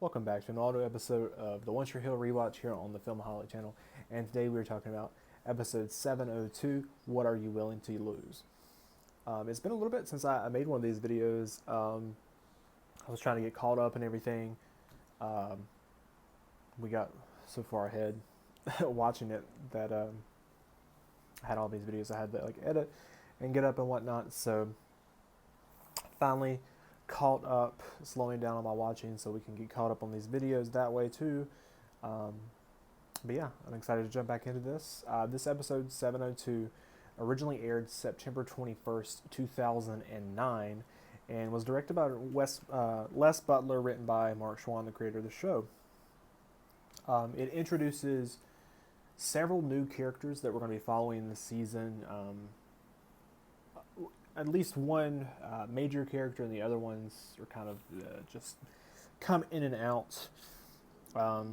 Welcome back to an audio episode of the Once You're Hill Rewatch here on the Film Highlight channel. And today we're talking about episode 702, What Are You Willing to Lose? It's been a little bit since I made one of these videos. I was trying to get caught up and everything. We got so far ahead watching it that I had all these videos I had to edit and get up and whatnot. So finally caught up, slowing down on my watching so we can get caught up on these videos that way too. But yeah, I'm excited to jump back into this. This episode 702 originally aired September 21st, 2009, and was directed by Les Butler, written by Mark Schwann, the creator of the show. It introduces several new characters that we're going to be following this season. At least one major character, and the other ones are kind of just come in and out. But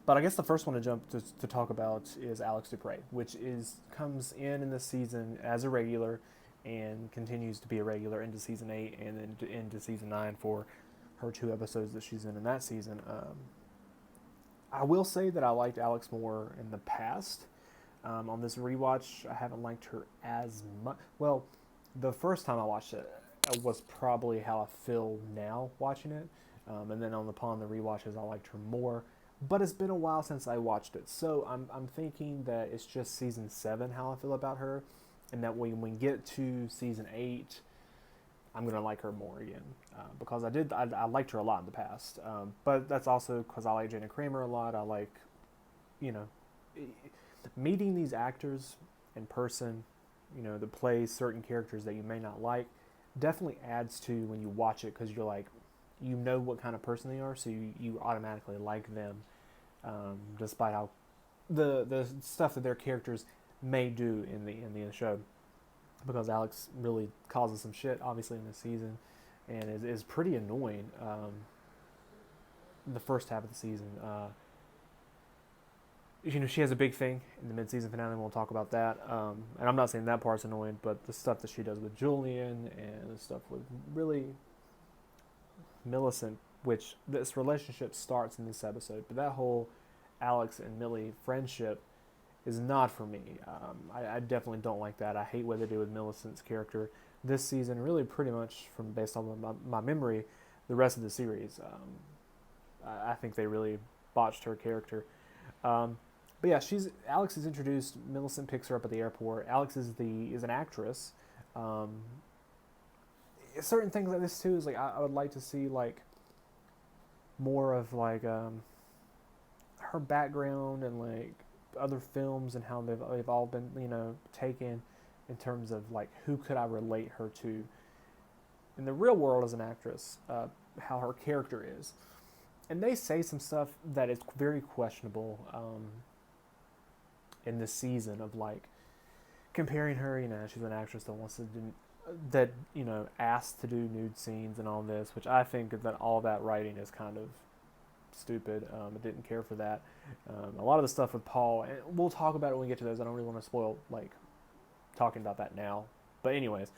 I guess the first one to jump to talk about is Alex Dupre, which comes in this season as a regular and continues to be a regular into season 8 and then into season 9 for her 2 episodes that she's in that season. I will say that I liked Alex more in the past. On this rewatch, I haven't liked her as much. Well, the first time I watched it was probably how I feel now watching it. And then upon the rewatches, I liked her more. But it's been a while since I watched it. So I'm thinking that it's just season 7 how I feel about her. And that when we get to season 8, I'm going to like her more again. Because I liked her a lot in the past. But that's also because I like Jana Kramer a lot. I like, meeting these actors in person, to play certain characters that you may not like, definitely adds to when you watch it, because you're like, what kind of person they are, so you automatically like them, despite how the stuff that their characters may do in the show. Because Alex really causes some shit, obviously, in this season, and is pretty annoying. The first half of the season. She has a big thing in the mid-season finale, and we'll talk about that. And I'm not saying that part's annoying, but the stuff that she does with Julian and the stuff with really Millicent, which this relationship starts in this episode, but that whole Alex and Millie friendship is not for me. I definitely don't like that. I hate what they do with Millicent's character this season, really pretty much based on my memory, the rest of the series. I think they really botched her character. But yeah, Alex is introduced. Millicent picks her up at the airport. Alex is an actress. Certain things like this too is I would like to see more of her background and other films and how they've all been taken in terms of who could I relate her to in the real world as an actress, how her character is. And they say some stuff that is very questionable in this season of comparing her, she's an actress that wants to do, asked to do nude scenes and all this, which I think that all that writing is kind of stupid. I didn't care for that. A lot of the stuff with Paul, and we'll talk about it when we get to those. I don't really want to spoil talking about that now. But anyways,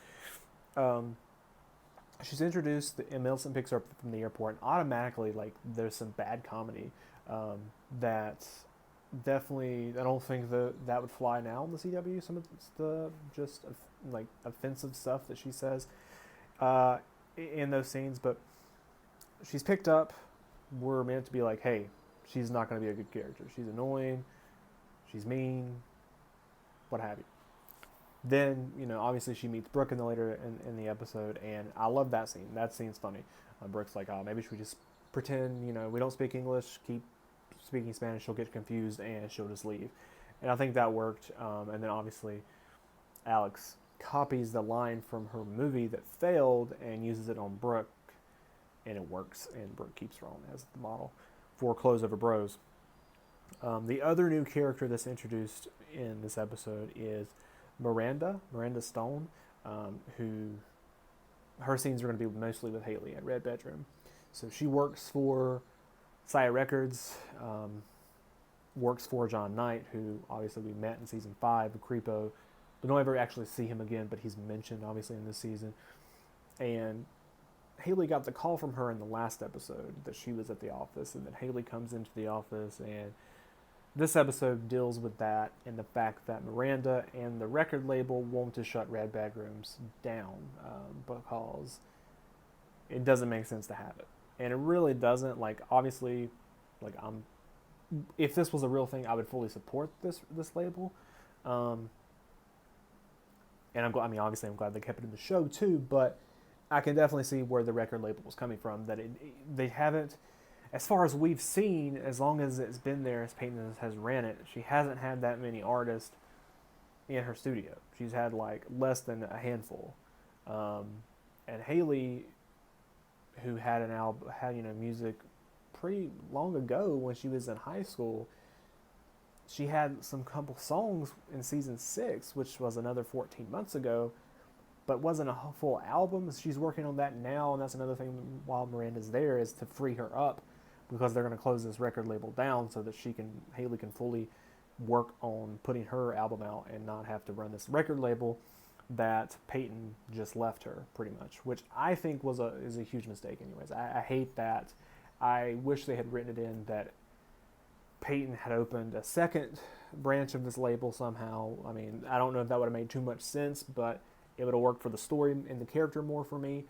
she's introduced, and Millicent picks her up from the airport, and automatically there's some bad comedy that definitely, I don't think that would fly now in the CW. Some of the just offensive stuff that she says in those scenes, but she's picked up. We're meant to be hey, she's not going to be a good character. She's annoying. She's mean. What have you. Then, obviously she meets Brooke later in the episode, and I love that scene. That scene's funny. Brooke's maybe should we just pretend, we don't speak English, keep speaking Spanish, she'll get confused, and she'll just leave. And I think that worked. And then, obviously, Alex copies the line from her movie that failed and uses it on Brooke, and it works, and Brooke keeps her on as the model for Clothes Over Bros. The other new character that's introduced in this episode is Miranda Stone, who her scenes are going to be mostly with Haley at Red Bedroom. So she works for Sire Records, works for John Knight, who obviously we met in season 5 of Creepo. We don't ever actually see him again, but he's mentioned obviously in this season. And Haley got the call from her in the last episode that she was at the office, and then Haley comes into the office, and this episode deals with that and the fact that Miranda and the record label want to shut Red Bag Rooms down because it doesn't make sense to have it, and it really doesn't. Like, obviously, like, if this was a real thing, I would fully support this label. And I'm glad. I mean, obviously, I'm glad they kept it in the show too. But I can definitely see where the record label was coming from. That they haven't, as far as we've seen, as long as it's been there, as Peyton has ran it, she hasn't had that many artists in her studio. She's had like less than a handful. And Haley, who had an album, had music pretty long ago when she was in high school. She had some couple songs in season 6, which was another 14 months ago, but wasn't a full album. She's working on that now, and that's another thing while Miranda's there is to free her up, because they're going to close this record label down so that Haley can fully work on putting her album out and not have to run this record label that Peyton just left her, pretty much, which I think is a huge mistake anyways. I hate that. I wish they had written it in that Peyton had opened a second branch of this label somehow. I mean, I don't know if that would have made too much sense, but it would have worked for the story and the character more for me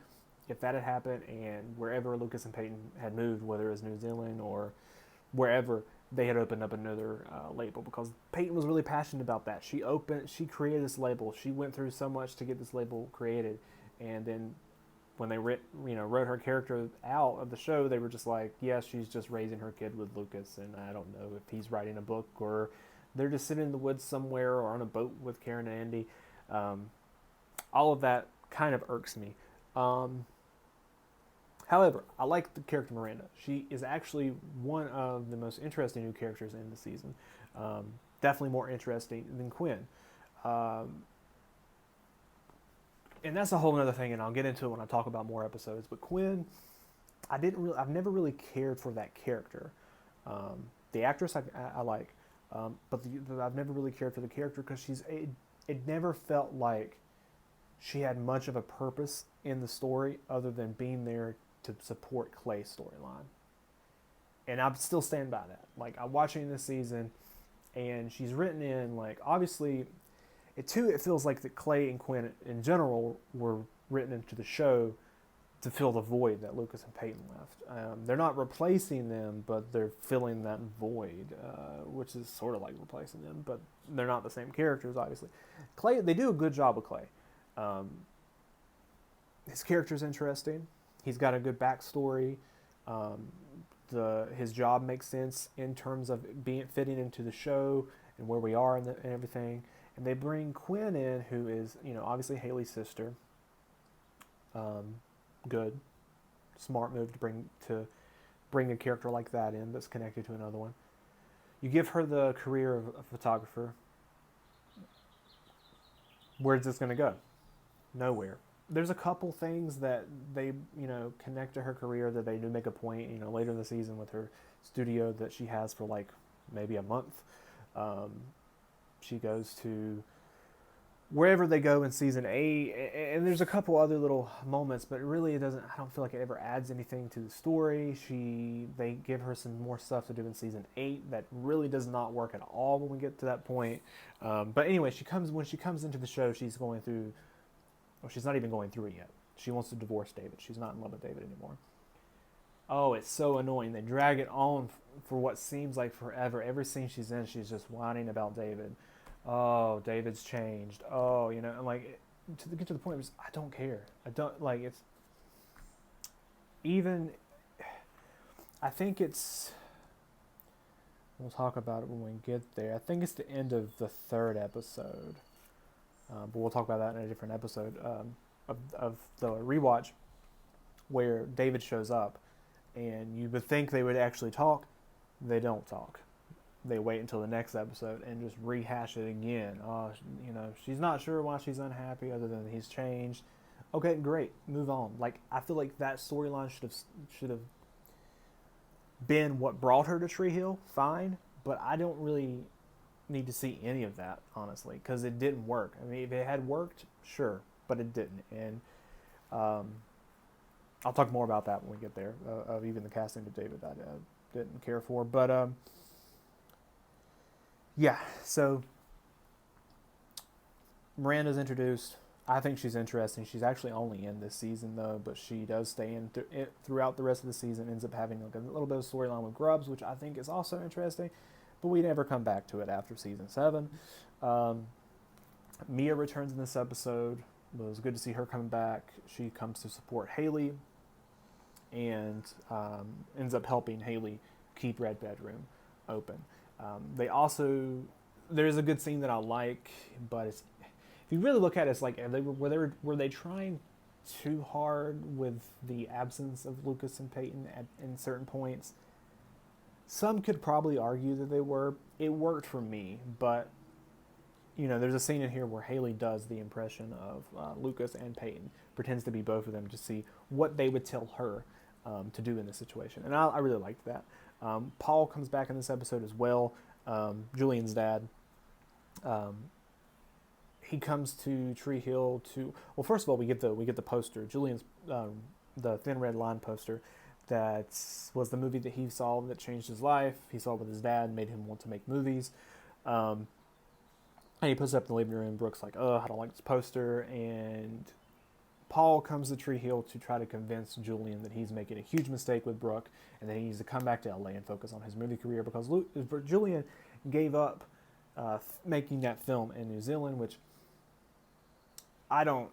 if that had happened, and wherever Lucas and Peyton had moved, whether it was New Zealand or wherever, they had opened up another label, because Peyton was really passionate about that. She created this label. She went through so much to get this label created, and then when they wrote her character out of the show, they were just like, yeah, she's just raising her kid with Lucas, and I don't know if he's writing a book or they're just sitting in the woods somewhere or on a boat with Karen and Andy. All of that kind of irks me. However, I like the character Miranda. She is actually one of the most interesting new characters in the season. Definitely more interesting than Quinn. And that's a whole other thing, and I'll get into it when I talk about more episodes. But Quinn, I've never really cared for that character. The actress I like, but I've never really cared for the character because it never felt like she had much of a purpose in the story other than being there to support Clay's storyline. And I still stand by that. Like, I'm watching this season, and she's written in, like, obviously, it feels like that Clay and Quinn in general were written into the show to fill the void that Lucas and Peyton left. They're not replacing them, but they're filling that void, which is sort of like replacing them, but they're not the same characters, obviously. Clay, they do a good job with Clay. His character's interesting. He's got a good backstory. His job makes sense in terms of fitting into the show and where we are and everything. And they bring Quinn in, who is, obviously Haley's sister. Good, smart move to bring a character like that in that's connected to another one. You give her the career of a photographer. Where's this going to go? Nowhere. There's a couple things that they, connect to her career that they do make a point, later in the season with her studio that she has for like maybe a month. She goes to wherever they go in season 8, and there's a couple other little moments, but really I don't feel like it ever adds anything to the story. They give her some more stuff to do in season 8 that really does not work at all when we get to that point. But anyway, when she comes into the show, she's going through, well, she's not even going through it yet. She wants to divorce David. She's not in love with David anymore. Oh, it's so annoying. They drag it on for what seems like forever. Every scene she's in, she's just whining about David. Oh, David's changed. Oh, and like, to get to the point, I don't care. I don't, like, it's, even, I think it's, we'll talk about it when we get there. I think it's the end of the 3rd episode. But we'll talk about that in a different episode of the rewatch, where David shows up, and you would think they would actually talk. They don't talk. They wait until the next episode and just rehash it again. She's not sure why she's unhappy other than he's changed. Okay, great, move on. Like, I feel like that storyline should have been what brought her to Tree Hill. Fine, but I don't really need to see any of that, honestly, because it didn't work. I mean, if it had worked, sure, but it didn't. And I'll talk more about that when we get there. Of even the casting of David, I didn't care for, but yeah. So Miranda's introduced. I think she's interesting. She's actually only in this season though, but she does stay in throughout the rest of the season. Ends up having like a little bit of storyline with Grubbs, which I think is also interesting. But we never come back to it after season 7. Mia returns in this episode. It was good to see her coming back. She comes to support Haley and ends up helping Haley keep Red Bedroom open. They also, there's a good scene that I like, but it's, if you really look at it, it's like were they trying too hard with the absence of Lucas and Peyton in certain points? Some could probably argue that they were. It worked for me, but there's a scene in here where Haley does the impression of Lucas and Peyton, pretends to be both of them to see what they would tell her to do in this situation, and I really liked that. Paul comes back in this episode as well. Julian's dad. He comes to Tree Hill to. Well, first of all, we get the poster. Julian's the Thin Red Line poster. That was the movie that he saw that changed his life. He saw it with his dad, made him want to make movies. And he puts it up in the living room. Brooke's like, "Oh, I don't like this poster." And Paul comes to Tree Hill to try to convince Julian that he's making a huge mistake with Brooke and that he needs to come back to LA and focus on his movie career because Julian gave up making that film in New Zealand, which I don't.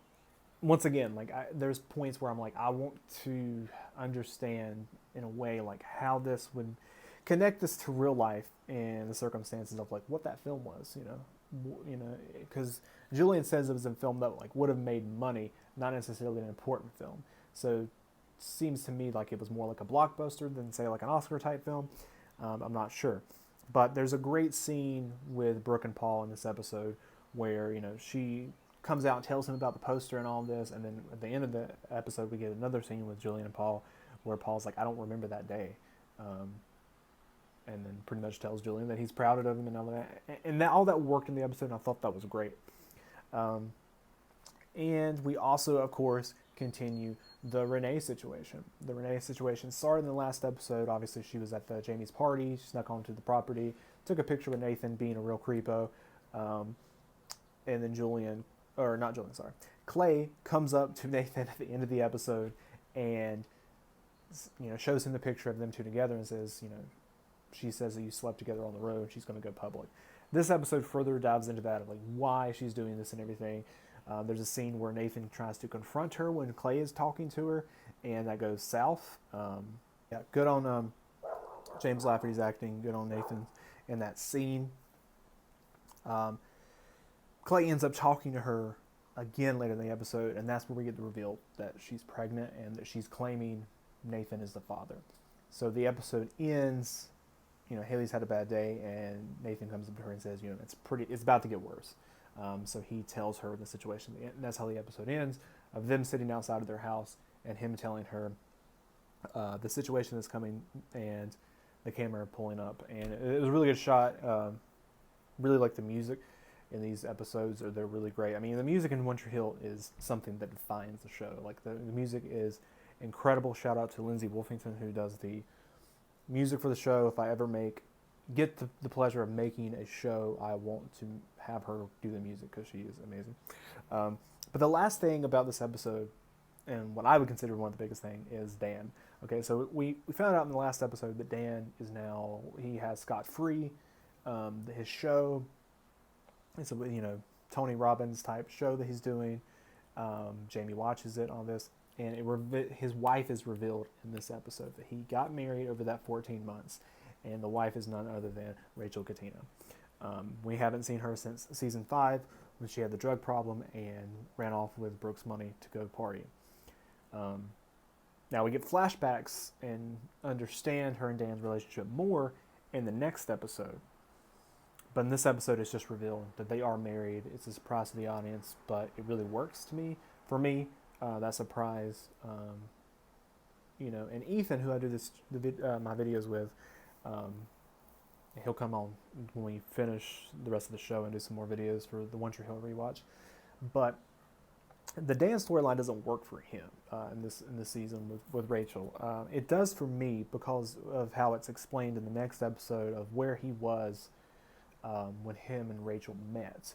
Once again, there's points where I'm like, I want to understand in a way like how this would connect this to real life and the circumstances of like what that film was, because Julian says it was a film that like would have made money, not necessarily an important film. So it seems to me like it was more like a blockbuster than say like an Oscar type film. I'm not sure, but there's a great scene with Brooke and Paul in this episode where she comes out and tells him about the poster and all this, and then at the end of the episode we get another scene with Julian and Paul where Paul's like, I don't remember that day, and then pretty much tells Julian that he's proud of him and all that, and all that worked in the episode, and I thought that was great. And we also, of course, continue the Renee situation. The Renee situation started in the last episode. Obviously, she was at Jamie's party. She snuck onto the property, took a picture with Nathan being a real creepo, and then Clay comes up to Nathan at the end of the episode and shows him the picture of them two together and says, she says that you slept together on the road. She's going to go public. This episode further dives into that of like why she's doing this and everything. There's a scene where Nathan tries to confront her when Clay is talking to her, and that goes south. Good on James Lafferty's acting. Good on Nathan in that scene. Clay ends up talking to her again later in the episode, and that's where we get the reveal that she's pregnant and that she's claiming Nathan is the father. So the episode ends, Haley's had a bad day, and Nathan comes up to her and says, it's about to get worse. So he tells her the situation, and that's how the episode ends, of them sitting outside of their house and him telling her the situation that's coming and the camera pulling up. And it was a really good shot. Really like the music in these episodes. They're really great. I mean, the music in One Tree Hill is something that defines the show. Like the music is incredible. Shout out to Lindsay Wolfington, who does the music for the show. If I ever get the pleasure of making a show, I want to have her do the music because she is amazing. But the last thing about this episode, and what I would consider one of the biggest thing, is Dan. Okay, so we found out in the last episode that Dan is now, he has Scott Free. His show, it's a Tony Robbins type show that he's doing. Jamie watches it on this, and his wife is revealed in this episode that he got married over that 14 months, and the wife is none other than Rachel Katina. We haven't seen her since season 5 when she had the drug problem and ran off with Brooke's money to go party. Now we get flashbacks and understand her and Dan's relationship more in the next episode. But in this episode, it's just revealed that they are married. It's a surprise to the audience, but it really works for me, that surprise. And Ethan, who I do my videos with, he'll come on when we finish the rest of the show and do some more videos for the One Tree Hill rewatch. But the Dan storyline doesn't work for him in this season with Rachel. It does for me because of how it's explained in the next episode of where he was when him and Rachel met.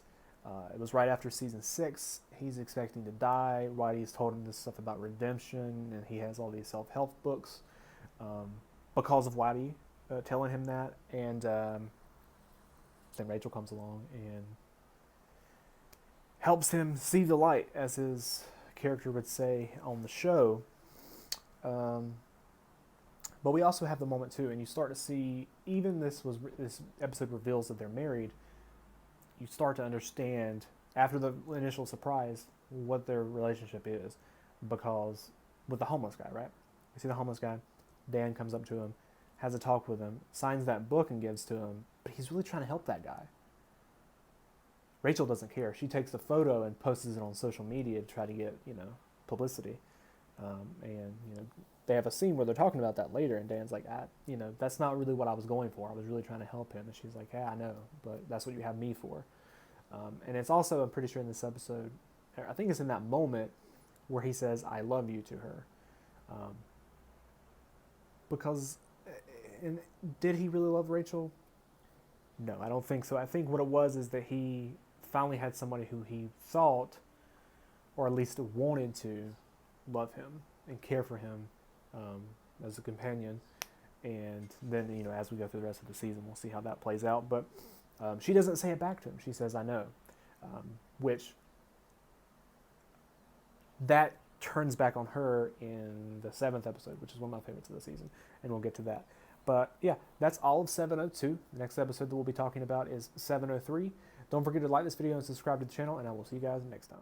It was right after season 6. He's expecting to die. Whitey's told him this stuff about redemption, and he has all these self-help books because of Whitey telling him that. And then Rachel comes along and helps him see the light, as his character would say on the show. But we also have the moment too, and you start to see, even this episode reveals that they're married. You start to understand after the initial surprise what their relationship is, because with the homeless guy, right? You see the homeless guy. Dan comes up to him, has a talk with him, signs that book and gives to him, but he's really trying to help that guy. Rachel doesn't care. She takes the photo and posts it on social media to try to get, publicity. And they have a scene where they're talking about that later, and Dan's like, that's not really what I was going for. I was really trying to help him. And she's like, yeah, I know, but that's what you have me for. And it's also, I'm pretty sure in this episode, I think it's in that moment where he says, I love you to her. Because, and did he really love Rachel? No, I don't think so. I think what it was is that he finally had somebody who he thought, or at least wanted to, love him and care for him as a companion. And then, as we go through the rest of the season, we'll see how that plays out. But she doesn't say it back to him. She says, I know. Which, that turns back on her in the 7th episode, which is one of my favorites of the season. And we'll get to that. But yeah, that's all of 702. The next episode that we'll be talking about is 703. Don't forget to like this video and subscribe to the channel, and I will see you guys next time.